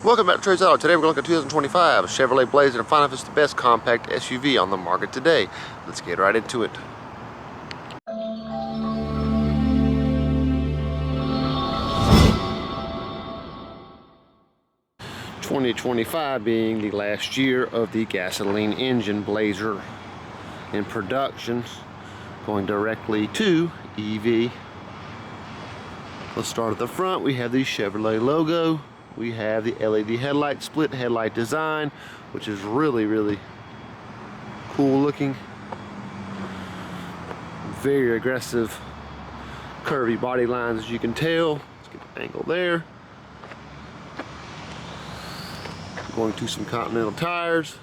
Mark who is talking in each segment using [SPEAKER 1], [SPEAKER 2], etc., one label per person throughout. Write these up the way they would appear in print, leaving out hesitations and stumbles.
[SPEAKER 1] Welcome back to Trades Auto. Today we're going to look at 2025 Chevrolet Blazer and find out if it's the best compact SUV on the market today. Let's get right into it. (2025) being the last year of the gasoline engine Blazer in production, going directly to EV. Let's start at the front. We have the Chevrolet logo. We have the LED headlight, split headlight design, which is really cool looking. Very aggressive, curvy body lines, as you can tell. Let's get the angle there. Going to some Continental tires.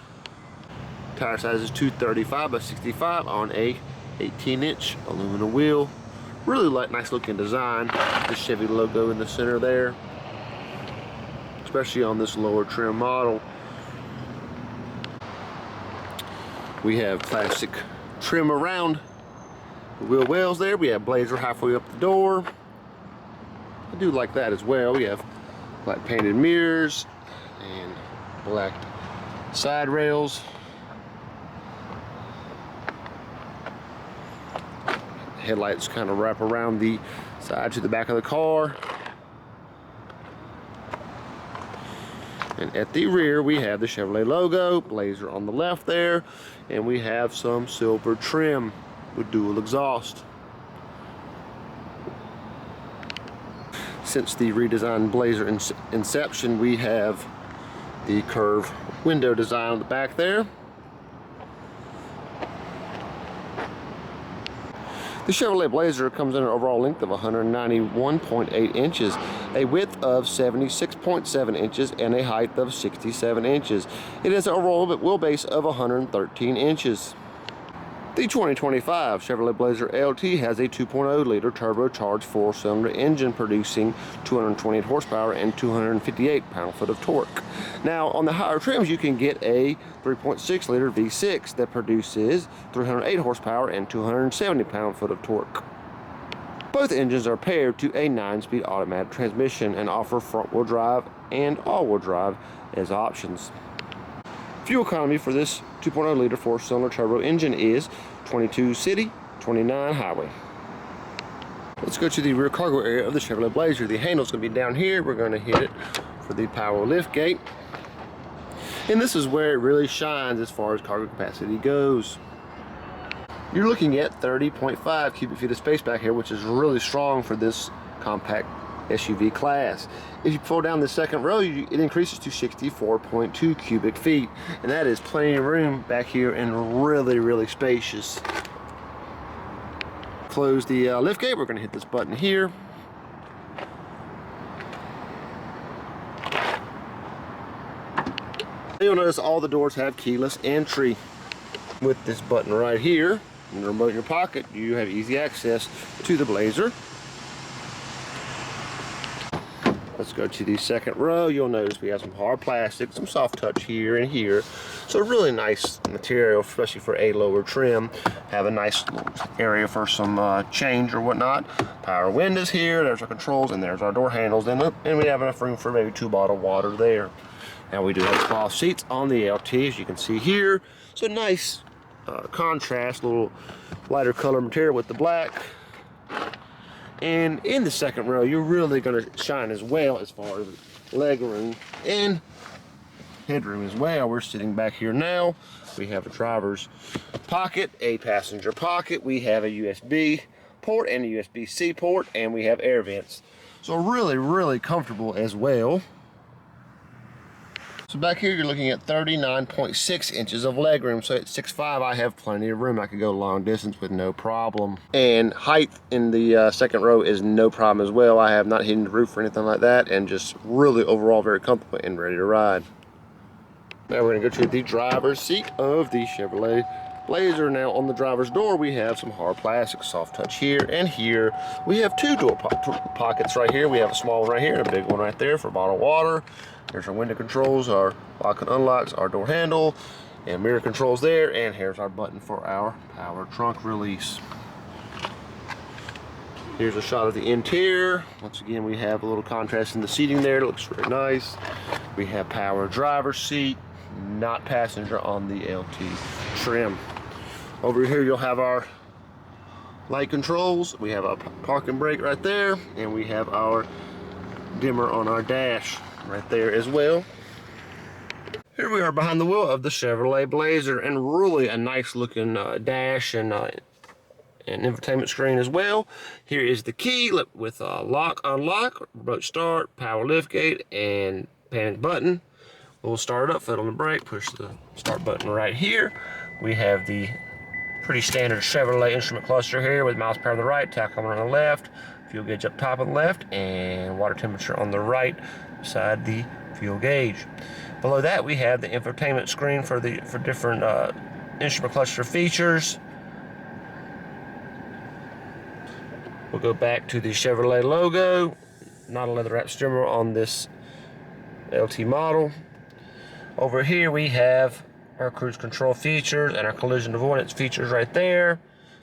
[SPEAKER 1] Tire size is 235 by 65 on a 18-inch aluminum wheel. Really nice looking design. The Chevy logo in the center there, especially on this lower trim model. We have plastic trim around the wheel wells there. We have Blazer halfway up the door. I do like that as well. We have black painted mirrors and black side rails. Headlights kind of wrap around the side to the back of the car. And at the rear we have the Chevrolet logo, Blazer on the left there, and we have some silver trim with dual exhaust. Since the redesigned Blazer inception, we have the curved window design on the back there. The Chevrolet Blazer comes in an overall length of 191.8 inches, a width of 76.7 inches, and a height of 67 inches. It has an overall wheelbase of 113 inches. The 2025 Chevrolet Blazer LT has a 2.0-liter turbocharged four-cylinder engine producing 228 horsepower and 258 pound-foot of torque. Now, on the higher trims, you can get a 3.6-liter V6 that produces 308 horsepower and 270 pound-foot of torque. Both engines are paired to a 9-speed automatic transmission and offer front-wheel drive and all-wheel drive as options. Fuel economy for this 2.0-liter four-cylinder turbo engine is 22 city, 29 highway. Let's go to the rear cargo area of the Chevrolet Blazer. The handle's going to be down here. We're going to hit it for the power lift gate. And this is where it really shines as far as cargo capacity goes. You're looking at 30.5 cubic feet of space back here, which is really strong for this compact SUV class. If you pull down the second row, it increases to 64.2 cubic feet, and that is plenty of room back here and really spacious. Close the lift gate. We're going to hit this button here. You'll notice all the doors have keyless entry. With this button right here and the remote in your pocket, you have easy access to the Blazer. Let's go to the second row. You'll notice we have some hard plastic, some soft touch here and here. So really nice material, especially for a lower trim. Have a nice little area for some change or whatnot. Power windows here, there's our controls, and there's our door handles. And we have enough room for maybe 2 bottles of water there. Now we do have cloth seats on the LT, as you can see here. So nice contrast, little lighter color material with the black. And in the second row, you're really going to shine as well as far as leg room and headroom as well. We're sitting back here now. We have a driver's pocket, a passenger pocket. We have a USB port and a USB-C port, and we have air vents. So really comfortable as well. So back here, you're looking at 39.6 inches of legroom. So at 6'5", I have plenty of room. I could go long distance with no problem. And height in the second row is no problem as well. I have not hidden the roof or anything like that, and just really overall very comfortable and ready to ride. Now we're gonna go to the driver's seat of the Chevrolet Blazer. Now on the driver's door, we have some hard plastic, soft touch here and here. We have 2 door pockets right here. We have a small one right here and a big one right there for bottled water. There's our window controls, our lock and unlocks, our door handle, and mirror controls there. And here's our button for our power trunk release. Here's a shot of the interior. Once again, we have a little contrast in the seating there. It looks very nice. We have power driver's seat, not passenger on the LT trim. Over here, you'll have our light controls. We have a park and brake right there, and we have our dimmer on our dash right there as well. Here we are behind the wheel of the Chevrolet Blazer, and really a nice looking dash and infotainment screen as well. Here is the key with lock, unlock, remote start, power liftgate, and panic button. We'll start it up, foot on the brake, push the start button right here. We have the pretty standard Chevrolet instrument cluster here with miles per hour on the right, tachometer on the left, fuel gauge up top on the left, and water temperature on the right beside the fuel gauge. Below that, we have the infotainment screen for different instrument cluster features. We'll go back to the Chevrolet logo, not a leather wrap steering wheel on this LT model. Over here we have our cruise control features and our collision avoidance features right there.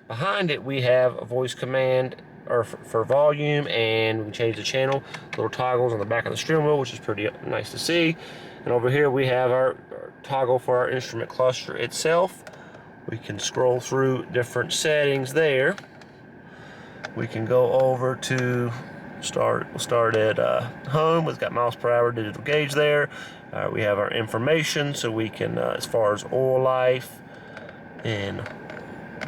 [SPEAKER 1] Behind it we have a voice command for volume, and we can change the channel. Little toggles on the back of the steering wheel, which is pretty nice to see. And over here we have our toggle for our instrument cluster itself. We can scroll through different settings there. We can go over to we'll start at home. It's got miles per hour digital gauge there. We have our information, so we can, as far as oil life, and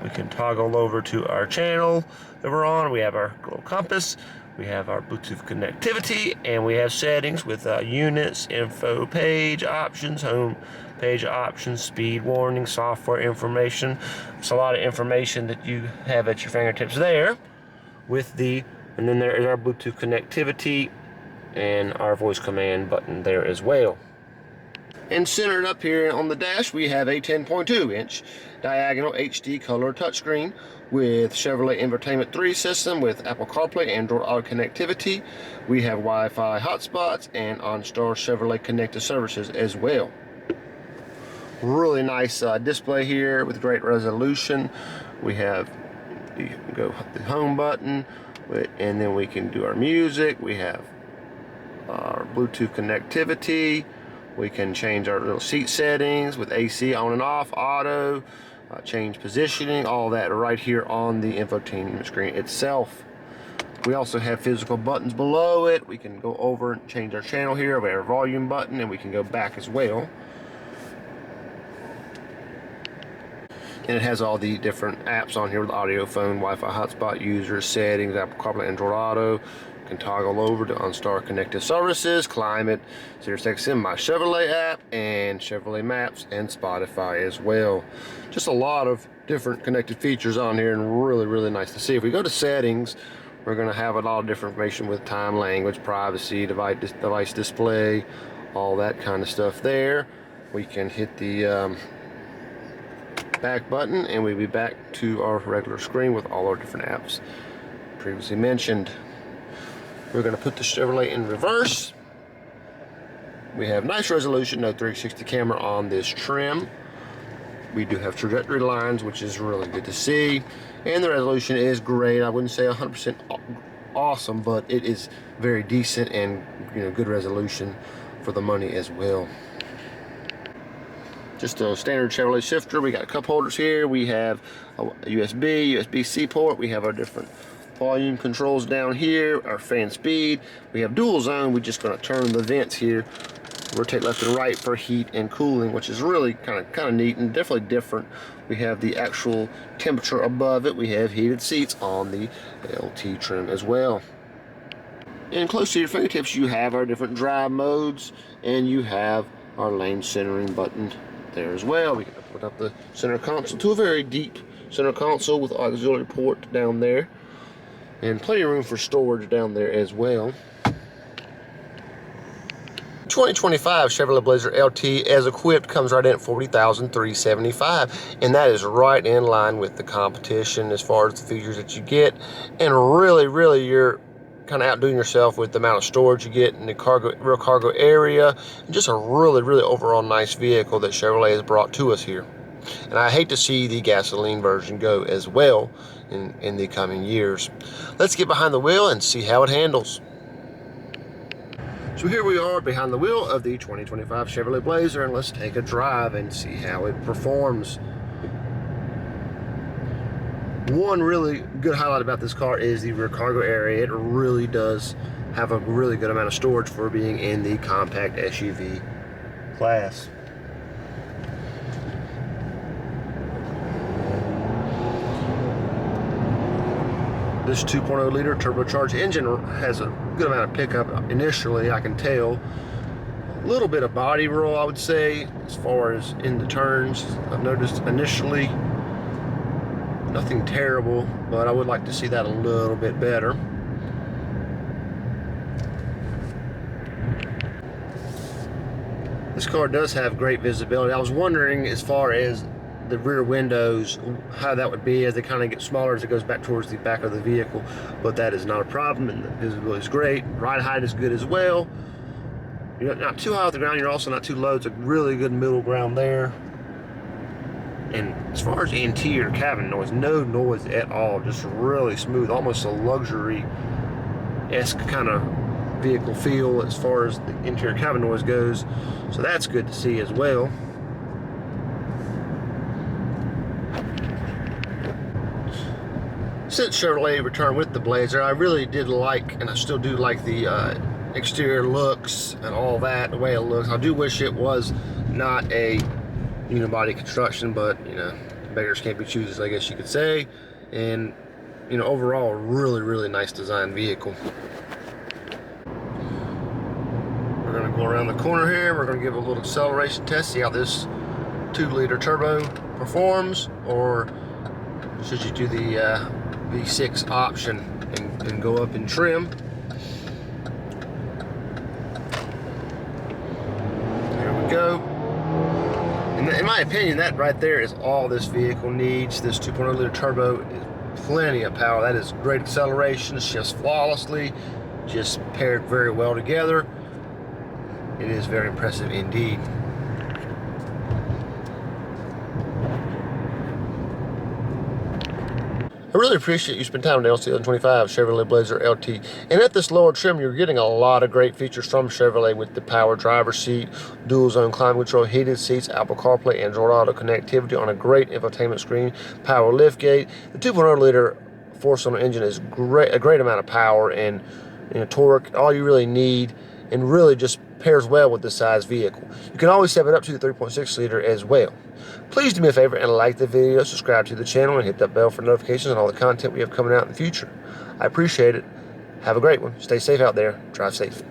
[SPEAKER 1] we can toggle over to our channel that we're on. We have our little compass. We have our Bluetooth connectivity, and we have settings with units, info page options, home page options, speed warning, software information. It's a lot of information that you have at your fingertips there. And then there is our Bluetooth connectivity and our voice command button there as well. And centered up here on the dash, we have a 10.2-inch diagonal HD color touchscreen with Chevrolet Infotainment 3 system with Apple CarPlay, Android Auto connectivity. We have Wi-Fi hotspots and OnStar Chevrolet connected services as well. Really nice display here with great resolution. We have the home button, and then we can do our music. We have our Bluetooth connectivity. We can change our little seat settings with AC on and off, auto, change positioning, all that right here on the infotainment screen itself. We also have physical buttons below it. We can go over and change our channel here. We have our volume button, and we can go back as well. And it has all the different apps on here with audio, phone, Wi-Fi hotspot, users, settings, Apple CarPlay, Android Auto. You can toggle over to OnStar Connected Services, Climate, SiriusXM, My Chevrolet app, and Chevrolet Maps, and Spotify as well. Just a lot of different connected features on here, and really, really nice to see. If we go to settings, we're going to have a lot of different information with time, language, privacy, device display, all that kind of stuff there. We can hit the back button, and we'll be back to our regular screen with all our different apps previously mentioned. We're going to put the Chevrolet in reverse. We have nice resolution, no 360 camera on this trim. We do have trajectory lines, which is really good to see, and the resolution is great. I wouldn't say 100% awesome, but it is very decent and good resolution for the money as well. Just a standard Chevrolet shifter. We got cup holders here. We have a USB, USB-C port. We have our different volume controls down here, our fan speed. We have dual zone. We're just going to turn the vents here, rotate left and right for heat and cooling, which is really kind of neat and definitely different. We have the actual temperature above it. We have heated seats on the LT trim as well. And close to your fingertips, you have our different drive modes, and you have our lane centering button there as well. We can put up the center console to a very deep center console with auxiliary port down there, and plenty of room for storage down there as well. 2025 Chevrolet Blazer LT as equipped comes right in at $40,375, and that is right in line with the competition as far as the features that you get, and really you're kind of outdoing yourself with the amount of storage you get in the rear cargo area, and just a really overall nice vehicle that Chevrolet has brought to us here. And I hate to see the gasoline version go as well. in the coming years. Let's get behind the wheel and see how it handles. So here we are behind the wheel of the 2025 Chevrolet Blazer, and let's take a drive and see how it performs. One really good highlight about this car is the rear cargo area. It really does have a really good amount of storage for being in the compact SUV class. This 2.0 liter turbocharged engine has a good amount of pickup initially, I can tell. A little bit of body roll, I would say, as far as in the turns. I've noticed initially, nothing terrible, but I would like to see that a little bit better. This car does have great visibility. I was wondering, as far as the rear windows, how that would be as they kind of get smaller as it goes back towards the back of the vehicle, but that is not a problem, and the visibility is great. Ride height is good as well. You're not too high off the ground, you're also not too low. It's a really good middle ground there. And as far as interior cabin noise, no noise at all, just really smooth, almost a luxury-esque kind of vehicle feel as far as the interior cabin noise goes, so that's good to see as well. Since Chevrolet returned with the Blazer, I really did like, and I still do like, the exterior looks and all that, the way it looks. I do wish it was not a unibody construction, but you know, beggars can't be choosers, I guess you could say. And you know, overall, a really nice design vehicle. We're going to go around the corner here. We're going to give a little acceleration test, see how this 2-liter turbo performs, or should you do the V6 option and go up in trim. There we go. In my opinion, that right there is all this vehicle needs. This 2.0 liter turbo is plenty of power. That is great acceleration. It's just flawlessly, just paired very well together. It is very impressive indeed. I really appreciate you spending time today on 2025 Chevrolet Blazer LT. And at this lower trim, you're getting a lot of great features from Chevrolet with the power driver's seat, dual zone climate control, heated seats, Apple CarPlay, Android Auto connectivity on a great infotainment screen, power liftgate. The 2.0 liter 4-cylinder engine is a great amount of power and torque, all you really need, and really just pairs well with this size vehicle. You can always step it up to the 3.6 liter as well. Please do me a favor and like the video, subscribe to the channel, and hit that bell for notifications on all the content we have coming out in the future. I appreciate it. Have a great one. Stay safe out there. Drive safe.